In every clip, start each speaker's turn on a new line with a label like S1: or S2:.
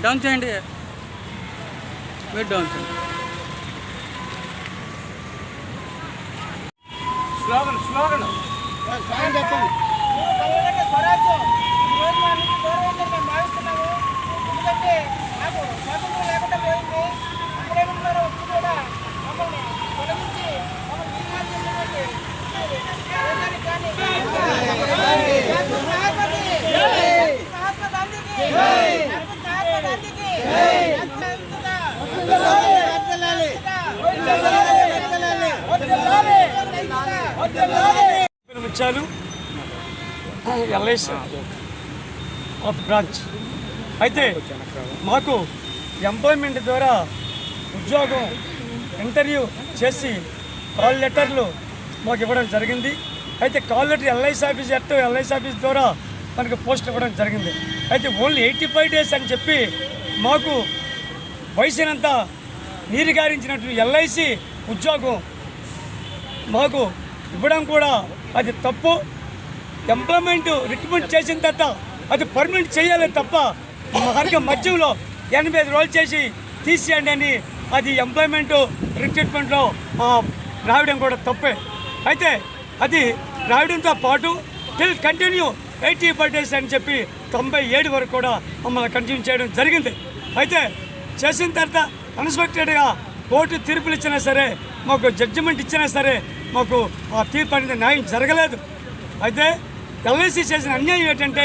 S1: Down చేయండి, wait down చేయండి. Slogan slogan
S2: చెప్పండి. స్వరాజ్యం ఈరోజు మా నుంచి దూరం అయిందని మేము భావిస్తున్నాము. ఎందుకంటే మాకు స్వాతంత్రం లేకుండా పోయింది. ఎంప్లాయ్మెంట్ ద్వారా వచ్చి కూడా మమ్మల్ని తొలగించి మమ్మల్ని నిర్మాణం చేసినటువంటి దేశానికి కానీ మహాత్మా గాంధీకి
S3: ఇచ్చారు ఎల్ఐసి ఆఫ్ బ్రాంచ్. అయితే మాకు ఎంప్లాయ్మెంట్ ద్వారా ఉద్యోగం ఇంటర్వ్యూ చేసి కాల్ లెటర్లు మాకు ఇవ్వడం జరిగింది. అయితే call letter LIC office LIC office ద్వారా మనకు పోస్ట్ ఇవ్వడం జరిగింది. అయితే ఓన్లీ 85 డేస్ అని చెప్పి మాకు వయసునంతా నీరు గారించినట్లు ఎల్ఐసి ఉద్యోగం మాకు ఇవ్వడం కూడా అది తప్పు. ఎంప్లాయ్మెంట్ రిక్రూట్మెంట్ చేసిన తర్వాత అది పర్మనెంట్ చేయాలి తప్ప మార్గం మధ్యంలో 85 రోజులు చేసి తీసేయండి అని అది ఎంప్లాయ్మెంట్ రిక్రూట్మెంట్లో రావడం కూడా తప్పే. అయితే అది రావడంతో పాటు టిల్ కంటిన్యూ 85 డేస్ అని చెప్పి 97 వరకు కూడా మమ్మల్ని కంటిన్యూ చేయడం జరిగింది. అయితే చేసిన తర్వాత అన్ఎక్స్పెక్టెడ్గా కోర్టు తీర్పులు ఇచ్చినా సరే, మాకు జడ్జిమెంట్ ఇచ్చినా సరే మాకు ఆ తీర్పు అనేది న్యాయం జరగలేదు. అయితే ఎల్ఐసి చేసిన అన్యాయం ఏంటంటే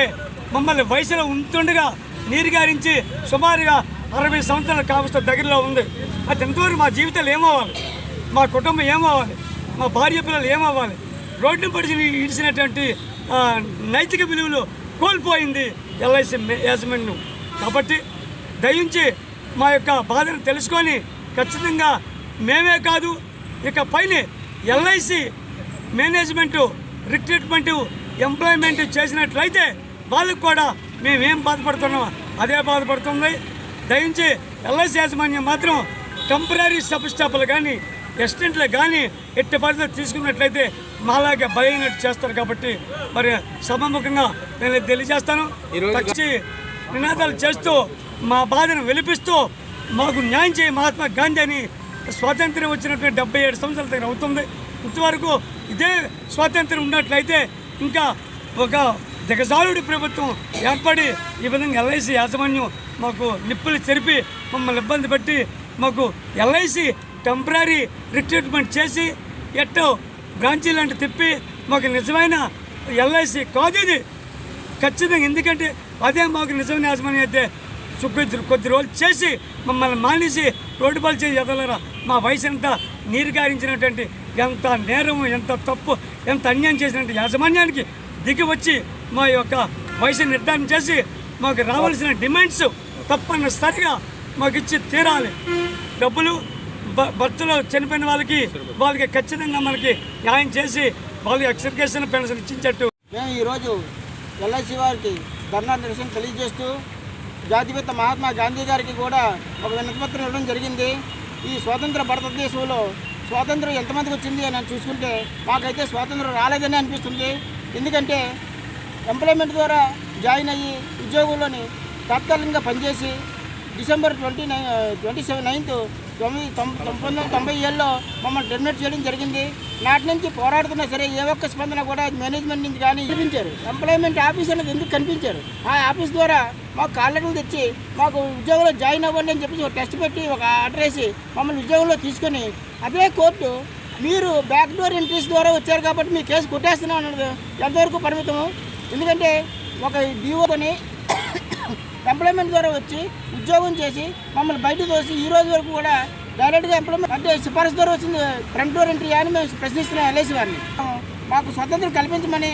S3: మమ్మల్ని వయసులో ఉంటుండగా నీరు గారించి సుమారుగా 60 సంవత్సరాల కావస్త దగ్గరలో ఉంది. అది ఎంతవరకు మా జీవితాలు ఏమవ్వాలి, మా కుటుంబం ఏమవ్వాలి, మా భార్య పిల్లలు ఏమవ్వాలి, రోడ్డు పడి ఇడిచినటువంటి నైతిక విలువలు కోల్పోయింది ఎల్ఐసి యాజమాన్యం. కాబట్టి దయించి మా యొక్క బాధను తెలుసుకొని ఖచ్చితంగా మేమే కాదు ఇక పైన ఎల్ఐసి మేనేజ్మెంటు రిక్రూట్మెంటు ఎంప్లాయ్మెంట్ చేసినట్లయితే వాళ్ళకు కూడా మేమేం బాధపడుతున్నామో అదే బాధపడుతుంది. దయించి ఎల్ఐసి యాజమాన్యం మాత్రం టెంపరీ సబ్స్టాఫ్లు కానీ అసిస్టెంట్లు కానీ ఎట్టి పరిస్థితులు తీసుకున్నట్లయితే మాలాగే బలైనట్టు చేస్తారు. కాబట్టి మరి సభాముఖంగా నేను తెలియజేస్తాను. వచ్చి నినాదాలు చేస్తూ మా బాధను వెలిపిస్తూ మాకు న్యాయం చేయ మహాత్మా గాంధీ అని స్వాతంత్ర్యం వచ్చినటువంటి 77 సంవత్సరాల దగ్గర అవుతుంది. ఇంతవరకు ఇదే స్వాతంత్ర్యం ఉన్నట్లయితే ఇంకా ఒక దిగజారుడి ప్రభుత్వం ఏర్పడి ఈ విధంగా ఎల్ఐసి యాజమాన్యం మాకు నిప్పులు చెరిపి మమ్మల్ని ఇబ్బంది పెట్టి మాకు ఎల్ఐసి టెంపరీ రిక్రూట్మెంట్ చేసి ఎట్టో బ్రాంచీలంటే తిప్పి మాకు నిజమైన ఎల్ఐసి కాదు ఇది ఖచ్చితంగా. ఎందుకంటే అదే మాకు నిజమైన యాజమాన్యం అయితే కొద్ది రోజులు చేసి మమ్మల్ని మానేసి రోడ్డు పాలు చేసి ఎదలరా మా వయసు ఎంత నీరు గారించినటువంటి ఎంత నేరము, ఎంత తప్పు, ఎంత అన్యాయం చేసినటువంటి యాజమాన్యానికి దిగి వచ్చి మా యొక్క వయసు నిర్ధారణ చేసి మాకు రావాల్సిన డిమాండ్స్ తప్పనిసరిగా మాకు ఇచ్చి తీరాలి. డబ్బులు భర్తలో చనిపోయిన వాళ్ళకి ఖచ్చితంగా మనకి న్యాయం చేసి వాళ్ళకి ఎక్స్గ్రేషన్ పెన్షన్ ఇచ్చేటట్టు
S2: మేము ఈరోజు ఎల్ఐసి వారికి ధర్నా నిరసన తెలియజేస్తూ జాతిపిత మహాత్మా గాంధీ గారికి కూడా ఒక వినతిపత్రం ఇవ్వడం జరిగింది. ఈ స్వాతంత్ర భారతదేశంలో స్వాతంత్రం ఎంతమందికి వచ్చింది అని చూసుకుంటే మాకైతే స్వాతంత్రం రాలేదని అనిపిస్తుంది. ఎందుకంటే ఎంప్లాయ్మెంట్ ద్వారా జాయిన్ అయ్యి ఉద్యోగంలోని తాత్కాలికంగా పనిచేసి డిసెంబర్ 27 1997లో మమ్మల్ని టెర్మినేట్ చేయడం జరిగింది. నాటి నుంచి పోరాడుతున్నా సరే ఏ ఒక్క స్పందన కూడా మేనేజ్మెంట్ నుంచి కానీ కనిపించారు. ఎంప్లాయ్మెంట్ ఆఫీస్ అనేది ఎందుకు కనిపించారు? ఆ ఆఫీస్ ద్వారా మాకు కాల్ లెటర్లు తెచ్చి మాకు ఉద్యోగంలో జాయిన్ అవ్వండి అని చెప్పి ఒక టెస్ట్ పెట్టి ఒక ఆర్డర్ వేసి మమ్మల్ని ఉద్యోగంలో తీసుకొని అదే కోర్టు మీరు బ్యాక్ డోర్ ఎంట్రీస్ ద్వారా వచ్చారు కాబట్టి మీ కేసు కొట్టేస్తున్నాం అన్నది ఎంతవరకు పరిమితము? ఎందుకంటే ఒక డిఓని ఎంప్లాయ్మెంట్ ద్వారా వచ్చి ఉద్యోగం చేసి మమ్మల్ని బయట తోసి ఈ రోజు వరకు కూడా డైరెక్ట్గా ఎంప్లాయ్మెంట్ అంటే సిఫారసు ద్వారా వచ్చింది ఫ్రంట్ డోర్ ఎంట్రీ అని మేము ప్రశ్నిస్తున్నాం ఎల్ఐసి వారిని. మాకు స్వాతంత్రం కల్పించమని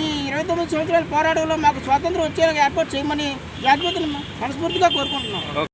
S2: ఈ 29 సంవత్సరాల పోరాటంలో మాకు స్వాతంత్రం వచ్చేలాగా ఏర్పాటు చేయమని జాతిపితను మనస్ఫూర్తిగా కోరుకుంటున్నాం.